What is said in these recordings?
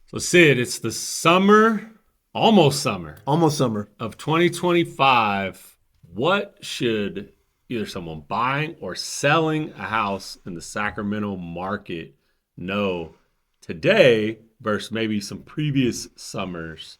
So Sid, it's the summer, Almost summer. of 2025. What should either someone buying or selling a house in the Sacramento market know today versus maybe some previous summers?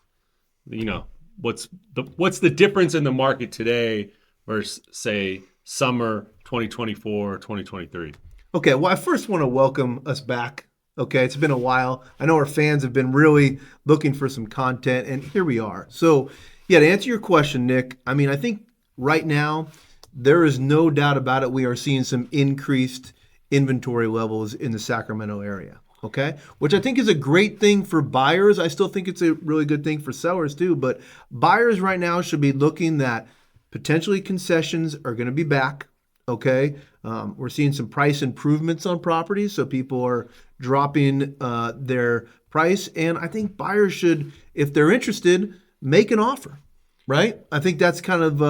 You know, what's the difference in the market today versus say summer 2024, 2023? Okay, well, I first want to welcome us back. Okay, it's been a while. I know our fans have been really looking for some content, and here we are. So, yeah, to answer your question, Nick, I mean, I think right now there is no doubt about it. We are seeing some increased inventory levels in the Sacramento area. Okay, which I think is a great thing for buyers. I still think it's a really good thing for sellers too. But buyers right now should be looking that potentially concessions are going to be back. Okay, we're seeing some price improvements on properties, so people are dropping their price, and I think buyers should, if they're interested, make an offer. Right? I think that's kind of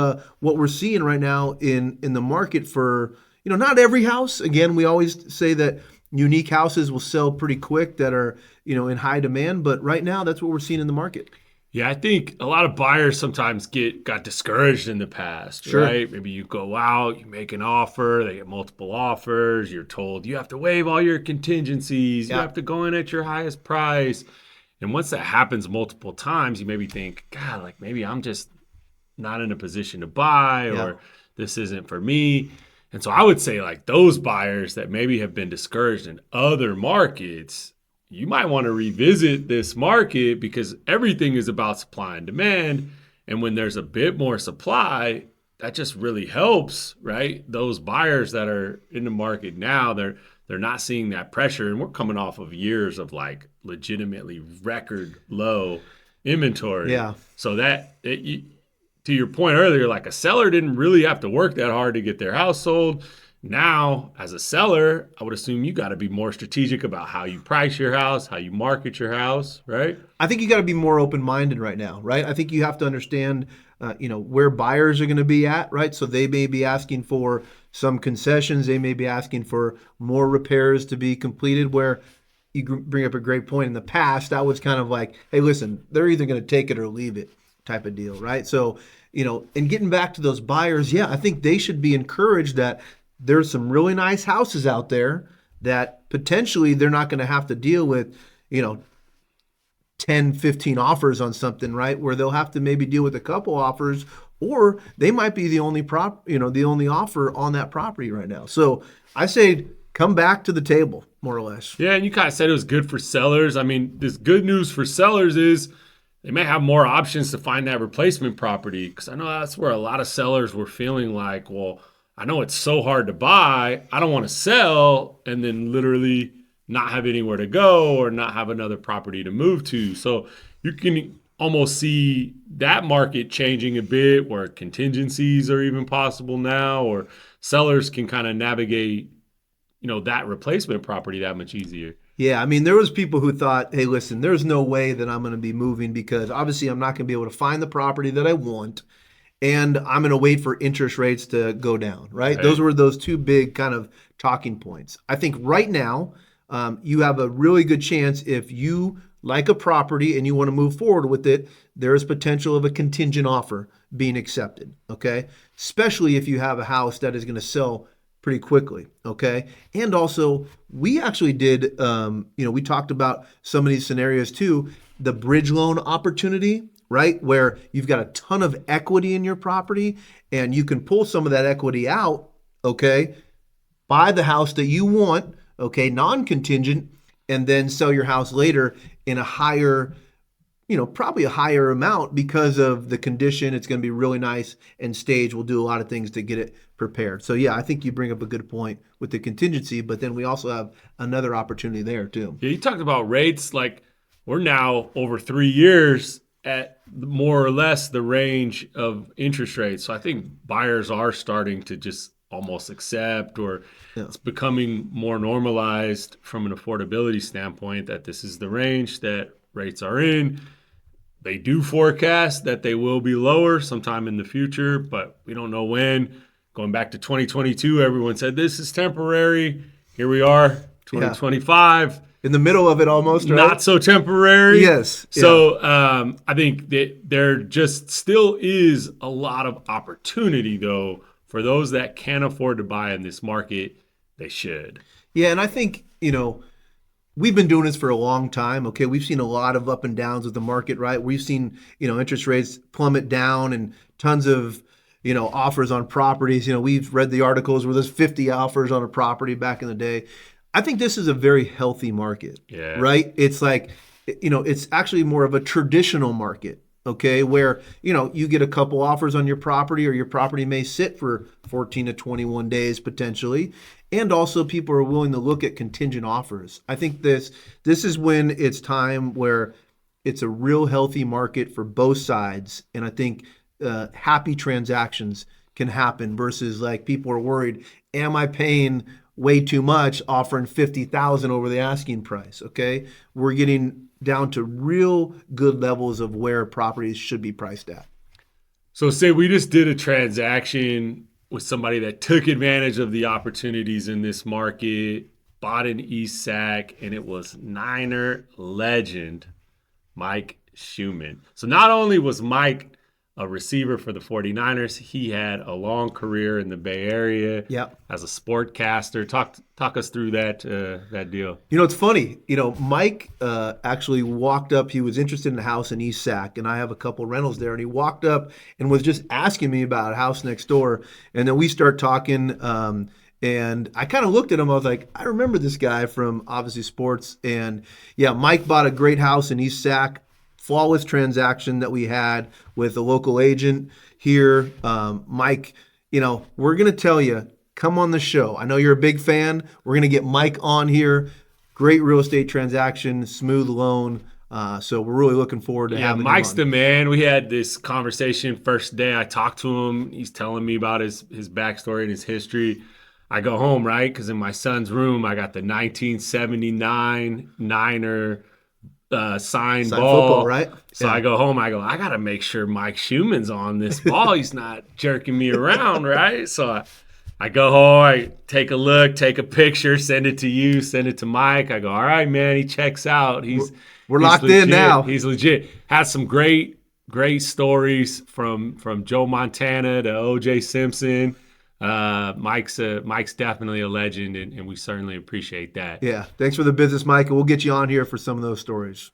what we're seeing right now in the market for not every house. Again, we always say that unique houses will sell pretty quick that are in high demand, but right now that's what we're seeing in the market. Yeah, I think a lot of buyers sometimes got discouraged in the past, Sure. right? Maybe you go out, you make an offer, they get multiple offers, you're told you have to waive all your contingencies, you Yeah. have to go in at your highest price. And once that happens multiple times, you maybe think, God, like maybe I'm just not in a position to buy Yeah. or this isn't for me. And so I would say like those buyers that maybe have been discouraged in other markets, you might want to revisit this market because everything is about supply and demand. And when there's a bit more supply, that just really helps, right? Those buyers that are in the market now, they're not seeing that pressure. And we're coming off of years of like legitimately record low inventory. Yeah. So to your point earlier, like a seller didn't really have to work that hard to get their house sold. Now, as a seller, I would assume you got to be more strategic about how you price your house, how you market your house, right? I think you got to be more open-minded right now, right? I think you have to understand, where buyers are going to be at, right? So they may be asking for some concessions. They may be asking for more repairs to be completed. Where you bring up a great point. In the past, that was kind of like, hey, listen, they're either going to take it or leave it type of deal, right? So, and getting back to those buyers, yeah, I think they should be encouraged that there's some really nice houses out there that potentially they're not going to have to deal with, you know, 10, 15 offers on something, right? Where they'll have to maybe deal with a couple offers, or they might be the only the only offer on that property right now. So I say come back to the table, more or less. Yeah, and you kind of said it was good for sellers. I mean, this good news for sellers is they may have more options to find that replacement property because I know that's where a lot of sellers were feeling like, well, I know it's so hard to buy. I don't want to sell and then literally not have anywhere to go or not have another property to move to. So you can almost see that market changing a bit where contingencies are even possible now or sellers can kind of navigate, that replacement property that much easier. Yeah, I mean, there was people who thought, hey, listen, there's no way that I'm going to be moving because obviously I'm not going to be able to find the property that I want, and I'm going to wait for interest rates to go down, right? Those Right? were those two big kind of talking points. I think right now, you have a really good chance if you like a property and you want to move forward with it, there is potential of a contingent offer being accepted, okay? Especially if you have a house that is going to sell pretty quickly, okay? And also, we actually did, we talked about some of these scenarios too, the bridge loan opportunity, right? Where you've got a ton of equity in your property and you can pull some of that equity out, okay? Buy the house that you want, okay, non-contingent, and then sell your house later in a higher, probably a higher amount because of the condition. It's going to be really nice and staged. We'll do a lot of things to get it prepared. So yeah, I think you bring up a good point with the contingency, but then we also have another opportunity there too. Yeah, you talked about rates. Like we're now over 3 years at more or less the range of interest rates. So I think buyers are starting to just almost accept or Yeah. it's becoming more normalized from an affordability standpoint that this is the range that rates are in. They do forecast that they will be lower sometime in the future, but we don't know when. Going back to 2022, everyone said this is temporary. Here we are, Yeah. 2025. in the middle of it almost, right? Not so temporary. Yes. So I think that there just still is a lot of opportunity, though, for those that can't afford to buy in this market. They should. Yeah, and I think, we've been doing this for a long time. Okay, we've seen a lot of up and downs with the market, right? We've seen, interest rates plummet down and tons of, offers on properties. We've read the articles where there's 50 offers on a property back in the day. I think this is a very healthy market, right? It's like, it's actually more of a traditional market, okay, where, you get a couple offers on your property, or your property may sit for 14 to 21 days potentially. And also people are willing to look at contingent offers. I think this is when it's time where it's a real healthy market for both sides. And I think happy transactions can happen versus like people are worried, am I paying way too much offering $50,000 over the asking price? Okay. We're getting down to real good levels of where properties should be priced at. So say we just did a transaction with somebody that took advantage of the opportunities in this market, bought an East Sac, and it was Niner legend Mike Schumann. So not only was Mike a receiver for the 49ers, he had a long career in the Bay Area as a sportcaster. Talk us through that deal. It's funny. Mike actually walked up. He was interested in a house in East Sac, and I have a couple rentals there. And he walked up and was just asking me about a house next door. And then we start talking. And I kind of looked at him. I was like, I remember this guy from obviously sports. And yeah, Mike bought a great house in East Sac. Flawless transaction that we had with a local agent here. Mike, we're going to tell you, come on the show. I know you're a big fan. We're going to get Mike on here. Great real estate transaction, smooth loan. So we're really looking forward to having Mike's him on. the man. We had this conversation first day I talked to him. He's telling me about his backstory and his history. I go home, right? Because in my son's room, I got the 1979 Niner signed ball, football, right? So I go home, I got to make sure Mike Schumann's on this ball. He's not jerking me around, right? So I go home, I take a look, take a picture, send it to you, send it to Mike. I go, all right, man, he checks out. We're locked in now. He's legit. Has some great stories from Joe Montana to O.J. Simpson. Mike's definitely a legend, and we certainly appreciate that. Yeah, thanks for the business, Mike, and we'll get you on here for some of those stories.